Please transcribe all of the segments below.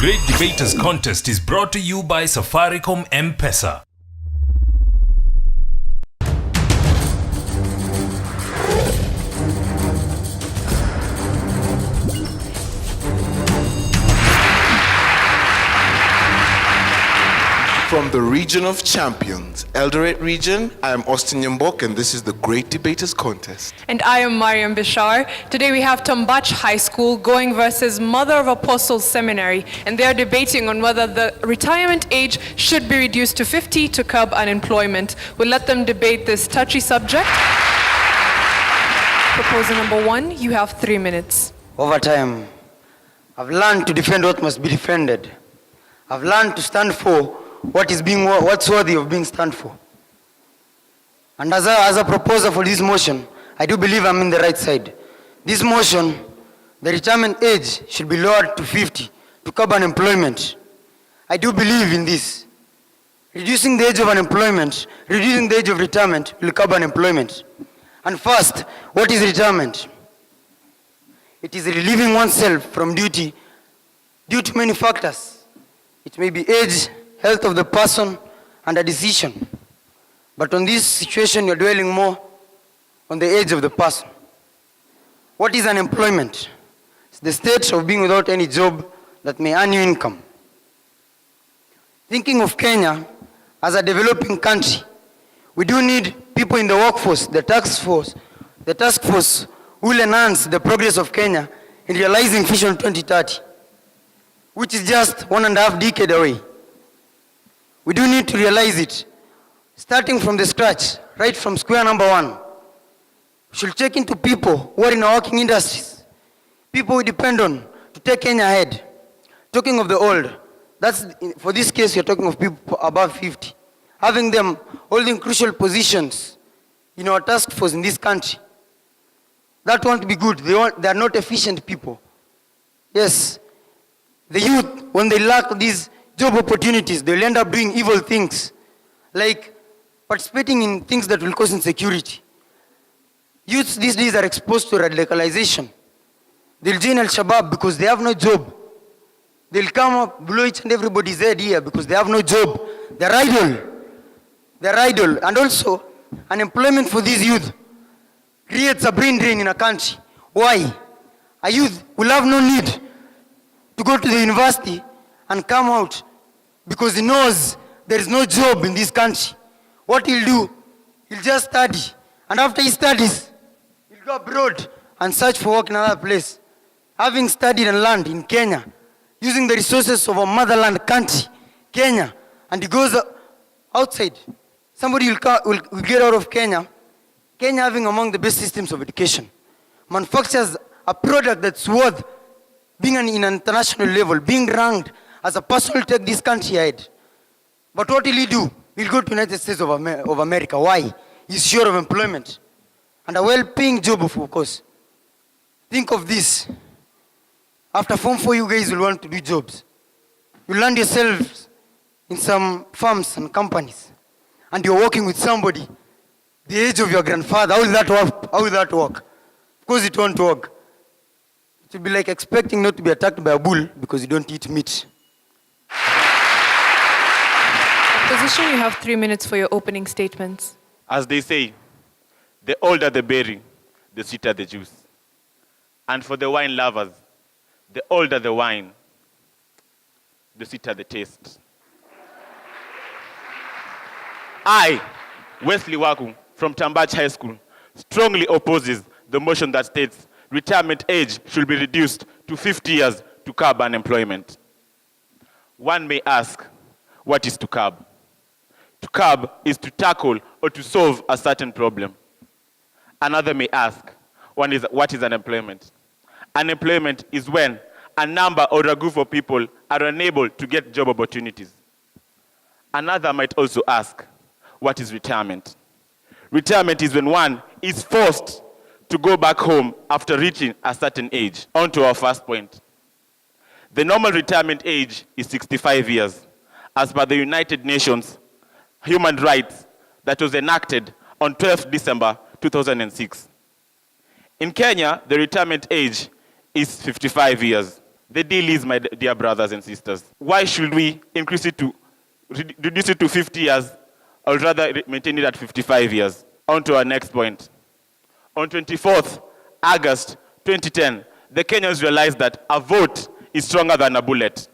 Great Debaters Contest is brought to you by Safaricom M-Pesa. From the region of champions, Eldoret region, I am Austin Yambok and this is the Great Debaters Contest. And I am Mariam Bishar. Today we have Tambach High School going versus Mother of Apostles Seminary, and they are debating on whether the retirement age should be reduced to 50 to curb unemployment. We'll let them debate this touchy subject. Proposal number 1, you have 3 minutes. Over time, I've learned to defend what must be defended. I've learned to stand for what's worthy of being stand for. And as a proposer for this motion, I do believe I'm in the right side. This motion, the retirement age should be lowered to 50 to curb unemployment. I do believe in this. Reducing the age of unemployment, reducing the age of retirement will curb unemployment. And first, what is retirement? It is relieving oneself from duty due to many factors. It may be age, health of the person, and a decision. But on this situation, you're dwelling more on the age of the person. What is unemployment? It's the state of being without any job that may earn you income. Thinking of Kenya as a developing country, we do need people in the workforce, the task force who will enhance the progress of Kenya in realizing Vision 2030, which is just 1.5 decades away. We do need to realize it, starting from the scratch, right from square number 1. We should check into people who are in our working industries, people we depend on to take Kenya ahead. Talking of the old, for this case, you're talking of people above 50. Having them holding crucial positions in our task force in this country, that won't be good. They are not efficient people. Yes, the youth, when they lack these job opportunities, they'll end up doing evil things, like participating in things that will cause insecurity. Youths these days are exposed to radicalization. They'll join Al-Shabaab because they have no job. They'll come up, blow each and everybody's head here because they have no job. They're idle. And also, unemployment for these youth creates a brain drain in a country. Why? A youth will have no need to go to the university and come out because he knows there is no job in this country. What he'll do, he'll just study. And after he studies, he'll go abroad and search for work in another place. Having studied and learned in Kenya, using the resources of our motherland country, Kenya, and he goes outside, somebody will get out of Kenya. Kenya having among the best systems of education, manufactures a product that's worth being in an international level, being ranked as a person who will take this country ahead. But what will he do? He'll go to the United States of America. Why? He's sure of employment and a well-paying job, of course. Think of this. After Form 4, you guys will want to do jobs. You land yourselves in some firms and companies, and you're working with somebody the age of your grandfather. How will that work? How will that work? Of course it won't work. It will be like expecting not to be attacked by a bull because you don't eat meat. Opposition, you have 3 minutes for your opening statements. As they say, the older the berry, the sweeter the juice. And for the wine lovers, the older the wine, the sweeter the taste. I, Wesley Waku, from Tambach High School, strongly opposes the motion that states retirement age should be reduced to 50 years to curb unemployment. One may ask, what is to curb? To curb is to tackle or to solve a certain problem. Another may ask, what is unemployment? Unemployment is when a number or a group of people are unable to get job opportunities. Another might also ask, what is retirement? Retirement is when one is forced to go back home after reaching a certain age. On to our first point. The normal retirement age is 65 years, as per the United Nations Human Rights that was enacted on 12th December 2006. In Kenya, the retirement age is 55 years. The deal is, my dear brothers and sisters, why should we reduce it to 50 years, or rather maintain it at 55 years? On to our next point. On 24th August 2010, the Kenyans realized that a vote is stronger than a bullet.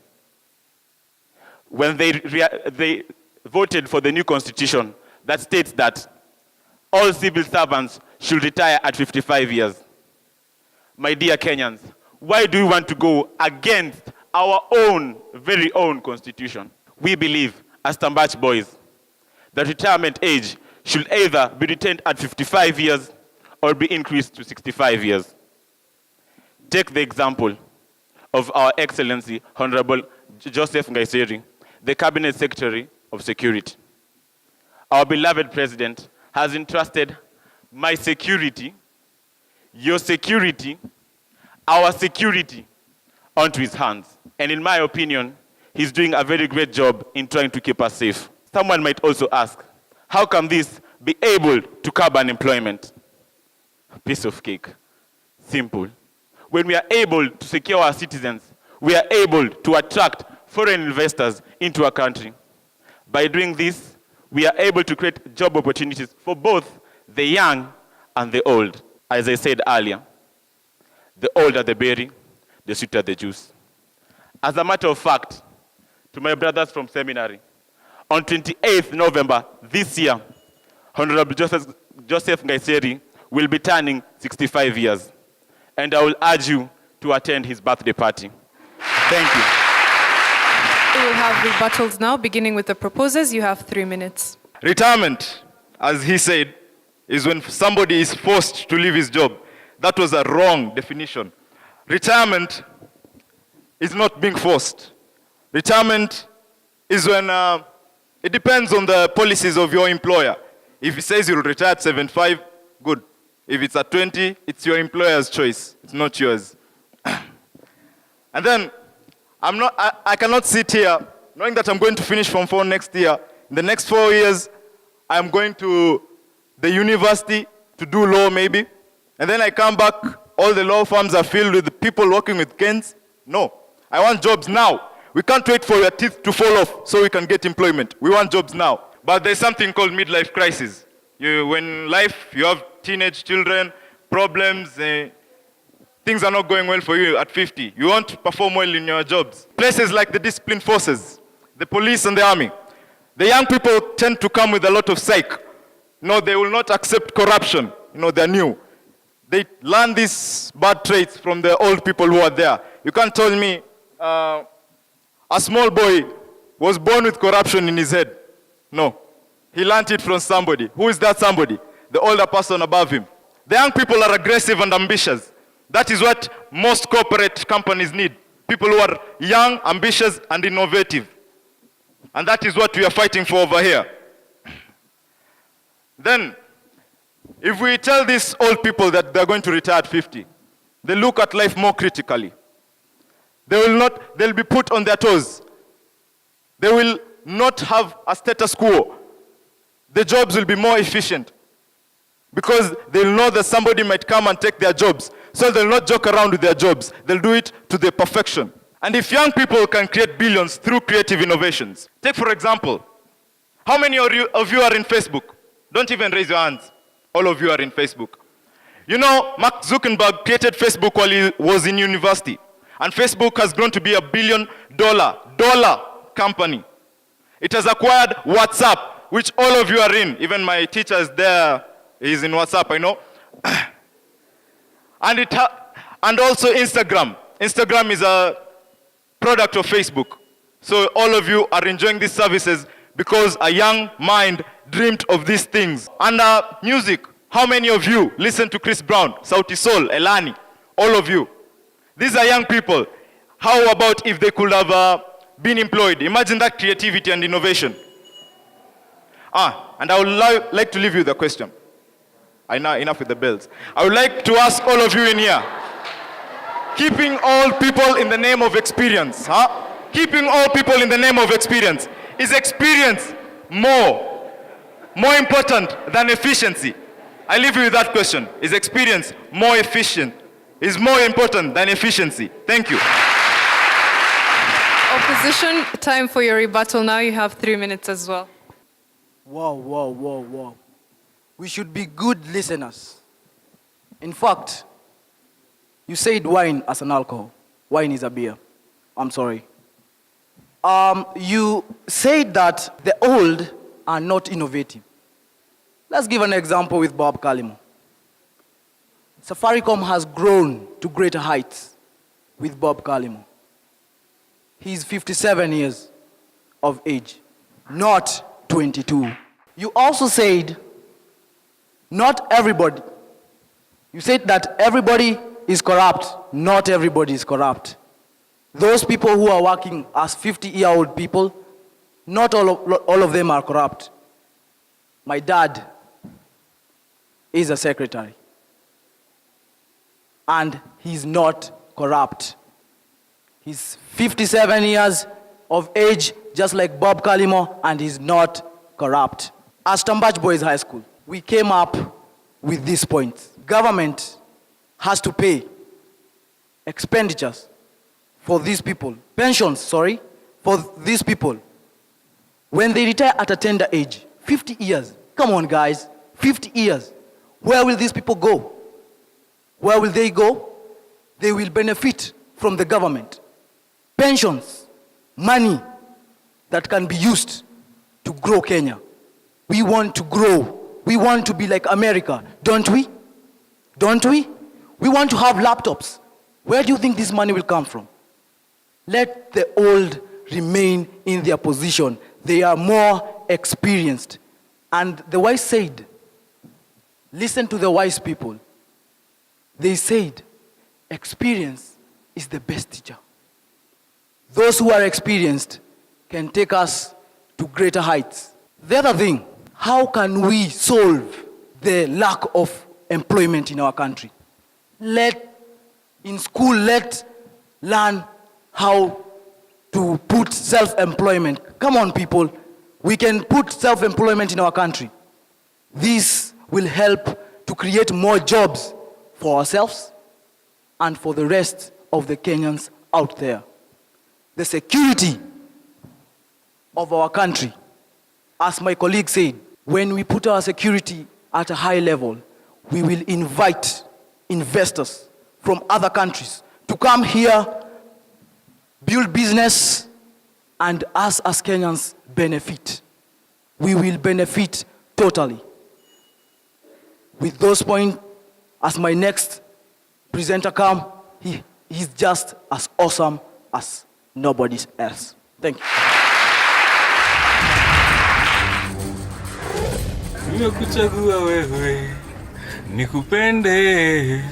When they voted for the new constitution that states that all civil servants should retire at 55 years. My dear Kenyans, why do we want to go against our own, very own constitution? We believe, as Tambach boys, that retirement age should either be retained at 55 years or be increased to 65 years. Take the example of our Excellency, Honorable Joseph Ngaiseri, the Cabinet Secretary of Security. Our beloved President has entrusted my security, your security, our security onto his hands. And in my opinion, he's doing a very great job in trying to keep us safe. Someone might also ask, how can this be able to curb unemployment? Piece of cake. Simple. When we are able to secure our citizens, we are able to attract foreign investors into our country. By doing this, we are able to create job opportunities for both the young and the old. As I said earlier, the older the berry, the sweeter the juice. As a matter of fact, to my brothers from seminary, on 28th November this year, Honorable Joseph Ngaiseri will be turning 65 years. And I will urge you to attend his birthday party. Thank you. We will have rebuttals now, beginning with the proposers. You have 3 minutes. Retirement, as he said, is when somebody is forced to leave his job. That was a wrong definition. Retirement is not being forced. Retirement is when it depends on the policies of your employer. If he says you'll retire at 75, good. If it's at 20, it's your employer's choice. It's not yours. And then I cannot sit here knowing that I'm going to finish Form 4 next year. In the next 4 years, I'm going to the university to do law maybe. And then I come back, all the law firms are filled with people working with Kens. No, I want jobs now. We can't wait for your teeth to fall off so we can get employment. We want jobs now. But there's something called midlife crisis. When life, you have teenage children, problems, things are not going well for you at 50. You won't perform well in your jobs. Places like the disciplined forces, the police and the army, the young people tend to come with a lot of psych. No, they will not accept corruption. They're new. They learn these bad traits from the old people who are there. You can't tell me a small boy was born with corruption in his head. No. He learned it from somebody. Who is that somebody? The older person above him. The young people are aggressive and ambitious. That is what most corporate companies need. People who are young, ambitious, and innovative. And that is what we are fighting for over here. Then, if we tell these old people that they're going to retire at 50, they look at life more critically. They'll be put on their toes. They will not have a status quo. The jobs will be more efficient because they'll know that somebody might come and take their jobs. So they'll not joke around with their jobs. They'll do it to their perfection. And if young people can create billions through creative innovations, take for example, how many of you are in Facebook? Don't even raise your hands. All of you are in Facebook. Mark Zuckerberg created Facebook while he was in university. And Facebook has grown to be $1 billion company. It has acquired WhatsApp, which all of you are in. Even my teacher is there, he's in WhatsApp, I know. And also Instagram. Instagram is a product of Facebook. So all of you are enjoying these services because a young mind dreamed of these things. And music. How many of you listen to Chris Brown, Sauti Sol, Elani? All of you. These are young people. How about if they could have been employed? Imagine that creativity and innovation. And I would like to leave you the question. Enough with the bells. I would like to ask all of you in here. Keeping all people in the name of experience. Keeping all people in the name of experience. Is experience more important than efficiency? I leave you with that question. Is experience more efficient? Is more important than efficiency? Thank you. Opposition, time for your rebuttal now. You have 3 minutes as well. Wow. We should be good listeners. In fact, you said wine as an alcohol. Wine is a beer. I'm sorry. You said that the old are not innovative. Let's give an example with Bob Kalimo. Safaricom has grown to greater heights with Bob Kalimo. He's 57 years of age, not 22. You also said not everybody. You said that everybody is corrupt. Not everybody is corrupt. Those people who are working as 50-year-old people, not all of them are corrupt. My dad is a secretary, and he's not corrupt. He's 57 years of age, just like Bob Kalimo, and he's not corrupt. As Tambach Boys High School, we came up with this point. Government has to pay expenditures for these people, pensions, for these people. When they retire at a tender age, 50 years. Come on, guys, 50 years. Where will these people go? Where will they go? They will benefit from the government. Pensions, money that can be used to grow Kenya. We want to grow. We want to be like America, don't we? Don't we? We want to have laptops. Where do you think this money will come from? Let the old remain in their position. They are more experienced. And the wise said, listen to the wise people. They said, experience is the best teacher. Those who are experienced can take us to greater heights. The other thing, how can we solve the lack of employment in our country? In school, let's learn how to put self-employment. Come on, people. We can put self-employment in our country. This will help to create more jobs for ourselves and for the rest of the Kenyans out there. The security of our country, as my colleague said, when we put our security at a high level, we will invite investors from other countries to come here, build business, and us as Kenyans benefit. We will benefit totally. With those points, as my next presenter comes, he's just as awesome as nobody else. Thank you. Nimekuchagua wewe nikupende,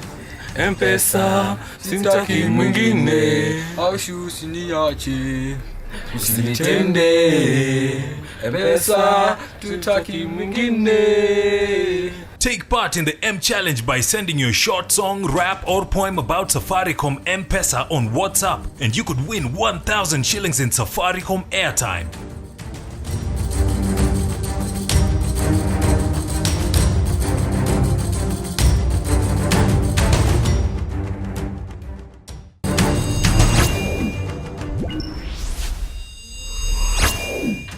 M-Pesa simtaki mwingine, aushu usiniache usinitende, M-Pesa tutaki mwingine. Take part in the M Challenge by sending your short song, rap, or poem about Safaricom M-Pesa on WhatsApp, and you could win 1,000 shillings in Safaricom airtime.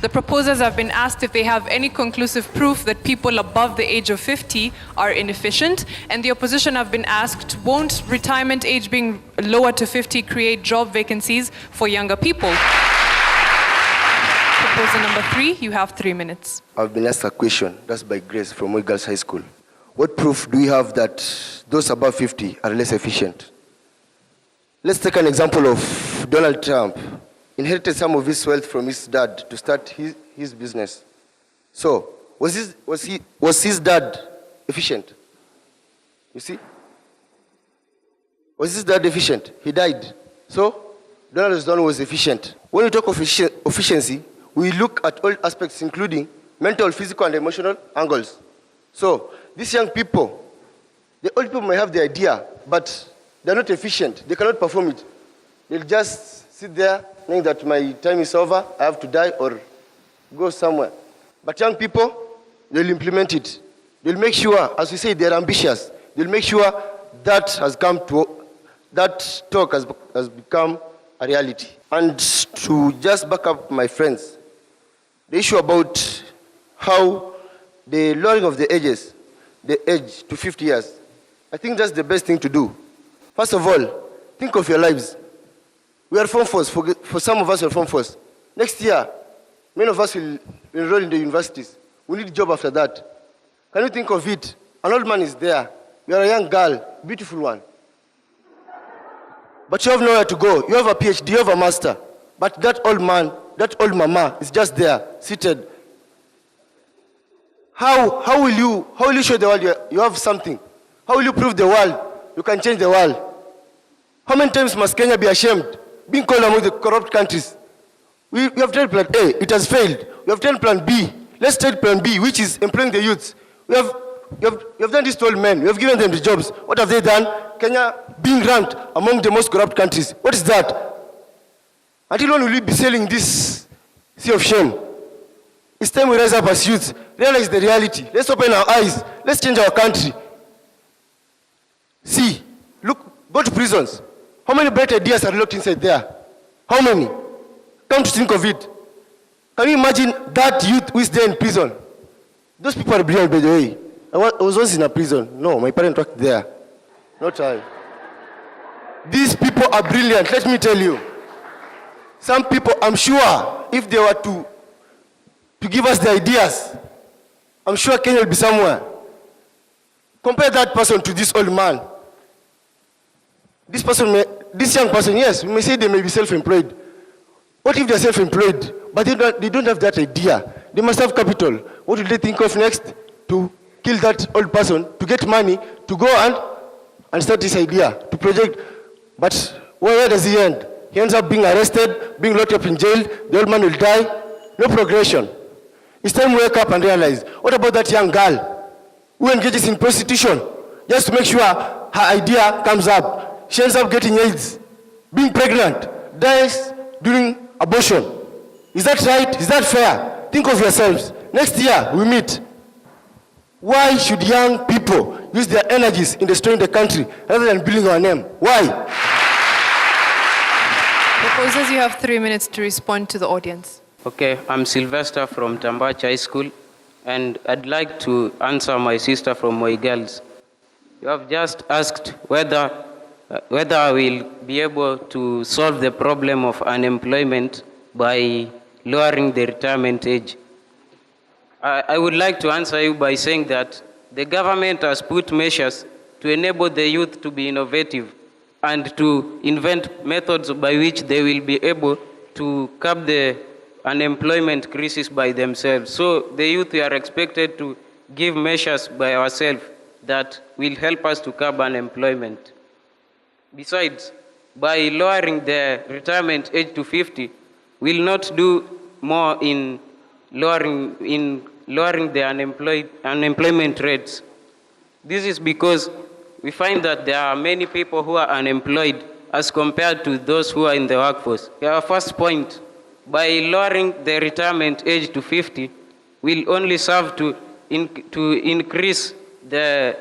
The proposers have been asked if they have any conclusive proof that people above the age of 50 are inefficient, and the opposition have been asked, won't retirement age being lowered to 50 create job vacancies for younger people? Proposal number 3, you have 3 minutes. I've been asked a question, that's by Grace from Moi Girls High School. What proof do we have that those above 50 are less efficient? Let's take an example of Donald Trump. Inherited some of his wealth from his dad to start his business. So, was his dad efficient? You see? Was his dad efficient? He died. So, Donald Trump was efficient. When we talk of efficiency, we look at all aspects, including mental, physical, and emotional angles. So, these young people, the old people may have the idea, but they're not efficient. They cannot perform it. They'll just sit there, knowing that my time is over, I have to die or go somewhere. But young people, they'll implement it. They'll make sure, as we say, they're ambitious. They'll make sure that talk has become a reality. And to just back up my friends, the issue about how the lowering of the age to 50 years, I think that's the best thing to do. First of all, think of your lives. We are Form 4s. For some of us, we are Form 4s. Next year, many of us will enroll in the universities. We need a job after that. Can you think of it? An old man is there. You are a young girl, beautiful one. But you have nowhere to go. You have a PhD, you have a master. But that old man, that old mama is just there, seated. How will you show the world you have something? How will you prove the world you can change the world? How many times must Kenya be ashamed being called among the corrupt countries? We have tried plan A, it has failed. We have tried plan B. Let's try plan B, which is employing the youths. We have done this to all men. We have given them the jobs. What have they done? Kenya being ranked among the most corrupt countries. What is that? Until when will we be sailing this sea of shame? It's time we rise up as youths, realize the reality. Let's open our eyes. Let's change our country. See, look, go to prisons. How many bright ideas are locked inside there? How many? Come to think of it. Can you imagine that youth who is there in prison? Those people are brilliant, by the way. I was once in a prison. No, my parents worked there. Not I. These people are brilliant, let me tell you. Some people, I'm sure, if they were to give us the ideas, I'm sure Kenya will be somewhere. Compare that person to this old man. This young person, yes, we may say they may be self-employed. What if they're self-employed, but they don't have that idea? They must have capital. What will they think of next? To kill that old person, to get money, to go and start this idea, to project. But where does he end? He ends up being arrested, being locked up in jail, the old man will die, no progression. It's time we wake up and realize, what about that young girl who engages in prostitution just to make sure her idea comes up? She ends up getting AIDS, being pregnant, dies during abortion. Is that right? Is that fair? Think of yourselves. Next year, we meet. Why should young people use their energies in destroying the country rather than building our name? Why? Proposers, you have 3 minutes to respond to the audience. Okay, I'm Sylvester from Tambach High School, and I'd like to answer my sister from Moi Girls. You have just asked whether I will be able to solve the problem of unemployment by lowering the retirement age. I would like to answer you by saying that the government has put measures to enable the youth to be innovative and to invent methods by which they will be able to curb the unemployment crisis by themselves. So the youth are expected to give measures by ourselves that will help us to curb unemployment. Besides, by lowering the retirement age to 50, we'll not do more in lowering the unemployment rates. This is because we find that there are many people who are unemployed as compared to those who are in the workforce. Our first point, by lowering the retirement age to 50, will only serve to increase the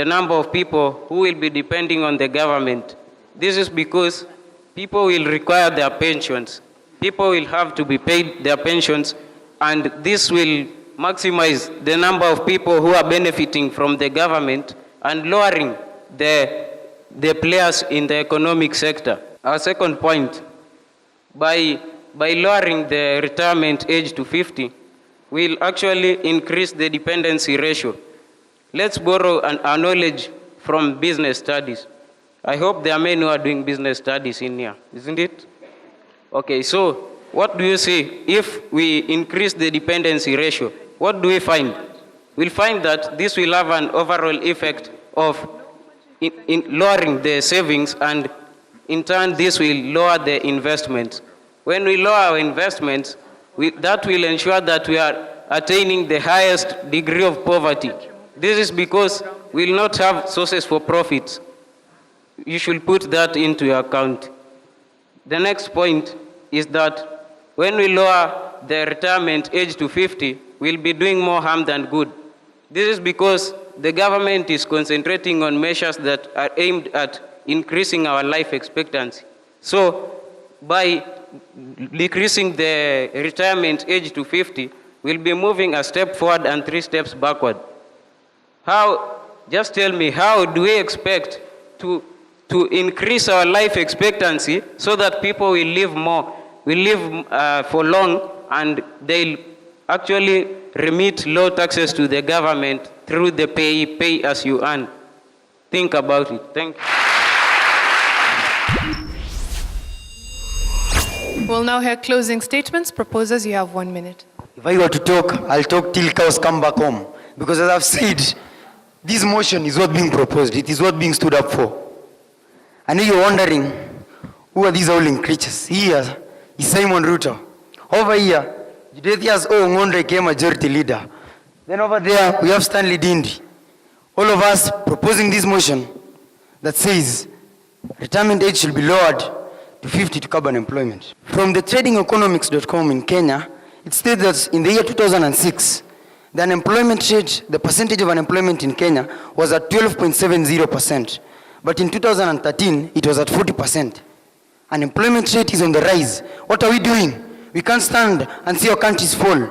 number of people who will be depending on the government. This is because people will require their pensions. People will have to be paid their pensions, and this will maximize the number of people who are benefiting from the government and lowering the players in the economic sector. Our second point, by lowering the retirement age to 50, will actually increase the dependency ratio. Let's borrow our knowledge from business studies. I hope there are many who are doing business studies in here, isn't it? Okay, so what do you see if we increase the dependency ratio? What do we find? We'll find that this will have an overall effect of in lowering the savings, and in turn this will lower the investments. When we lower our investments, that will ensure that we are attaining the highest degree of poverty. This is because we will not have sources for profits. You should put that into your account. The next point is that when we lower the retirement age to 50, we'll be doing more harm than good. This is because the government is concentrating on measures that are aimed at increasing our life expectancy. So by decreasing the retirement age to 50, we'll be moving a step forward and 3 steps backward. How? Just tell me, how do we expect to increase our life expectancy so that people will live more, will live for long, and they'll actually remit low taxes to the government through the pay as you earn? Think about it. Thank you. We'll now hear closing statements. Proposers, you have 1 minute. If I were to talk, I'll talk till cows come back home. Because as I've said, this motion is what being proposed. It is what being stood up for. I know you're wondering, who are these howling creatures? Here is Simon Ruto. Over here, Judithia's Ngondre came majority leader. Then over there, we have Stanley Dindi. All of us proposing this motion that says retirement age should be lowered to 50 to curb unemployment. From the tradingeconomics.com in Kenya, it states that in the year 2006, the unemployment rate, the percentage of unemployment in Kenya was at 12.70%. But in 2013, it was at 40%. Unemployment rate is on the rise. What are we doing? We can't stand and see our countries fall.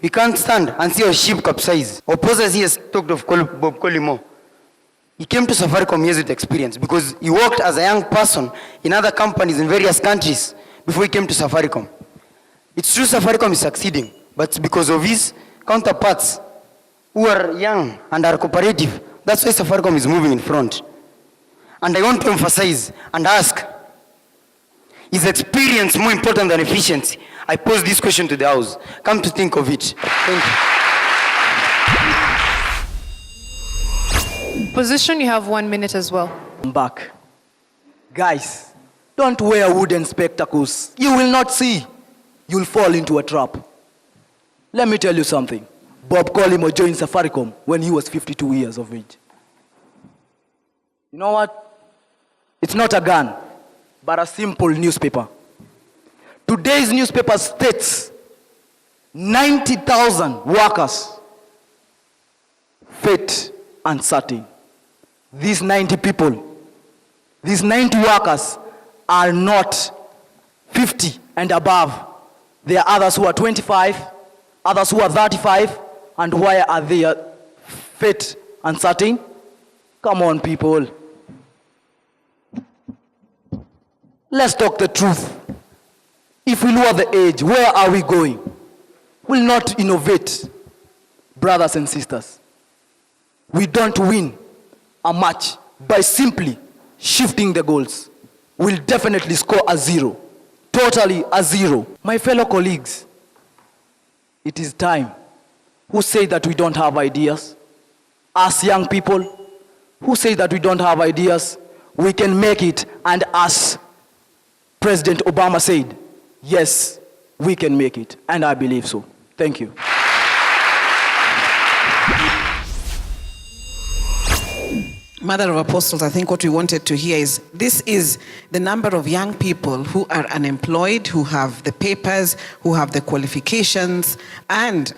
We can't stand and see our ship capsize. Opposers here talked of Bob Collymore. He came to Safaricom years with experience because he worked as a young person in other companies in various countries before he came to Safaricom. It's true Safaricom is succeeding, but it's because of his counterparts who are young and are cooperative. That's why Safaricom is moving in front. And I want to emphasize and ask, is experience more important than efficiency? I pose this question to the House. Come to think of it. Thank you. Position, you have 1 minute as well. I'm back. Guys, don't wear wooden spectacles. You will not see. You'll fall into a trap. Let me tell you something. Bob Collymore joined Safaricom when he was 52 years of age. You know what? It's not a gun, but a simple newspaper. Today's newspaper states 90,000 workers, fate uncertain. These 90 people, these 90 workers are not 50 and above. There are others who are 25, others who are 35, and why are they fate uncertain? Come on, people. Let's talk the truth. If we lower the age, where are we going? We'll not innovate, brothers and sisters. We don't win a match by simply shifting the goals. We'll definitely score a 0. Totally a 0. My fellow colleagues, it is time. Who say that we don't have ideas? As young people, who say that we don't have ideas? We can make it, and as President Obama said, yes, we can make it, and I believe so. Thank you. Mother of Apostles, I think what we wanted to hear is, this is the number of young people who are unemployed, who have the papers, who have the qualifications, and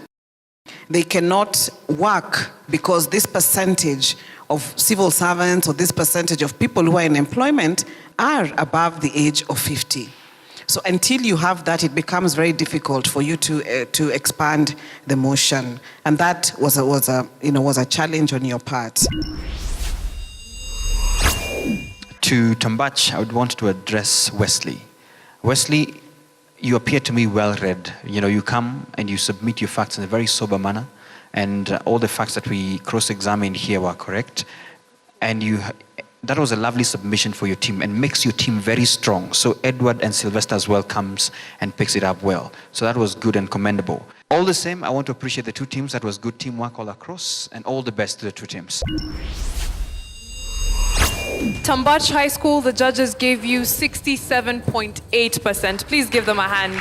they cannot work because this percentage of civil servants or this percentage of people who are in employment are above the age of 50. So until you have that, it becomes very difficult for you to expand the motion, and that was a challenge on your part. To Tambach, I would want to address Wesley. Wesley, you appear to me well-read. You come and you submit your facts in a very sober manner, and all the facts that we cross-examined here were correct. And that was a lovely submission for your team and makes your team very strong. So Edward and Sylvester as well comes and picks it up well. So that was good and commendable. All the same, I want to appreciate the two teams. That was good teamwork all across, and all the best to the two teams. Tambach High School, the judges gave you 67.8%. Please give them a hand.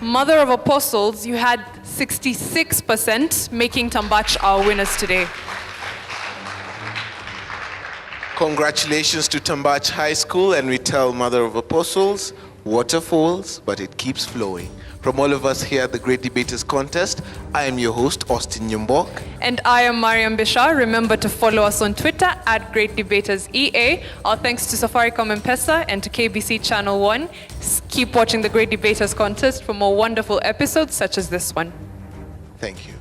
Mother of Apostles, you had 66%, making Tambach our winners today. Congratulations to Tambach High School, and we tell Mother of Apostles, water falls, but it keeps flowing. From all of us here at the Great Debaters Contest, I am your host, Austin Nyambok. And I am Mariam Bishar. Remember to follow us on Twitter at Great Debaters EA. Our thanks to Safaricom M-Pesa and to KBC Channel 1. Keep watching the Great Debaters Contest for more wonderful episodes such as this one. Thank you.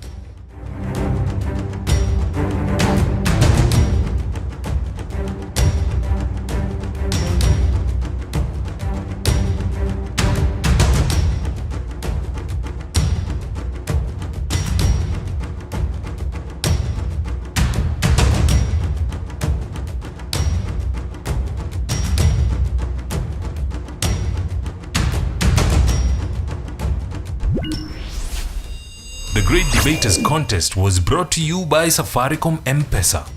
The Great Debaters Contest was brought to you by Safaricom M-Pesa.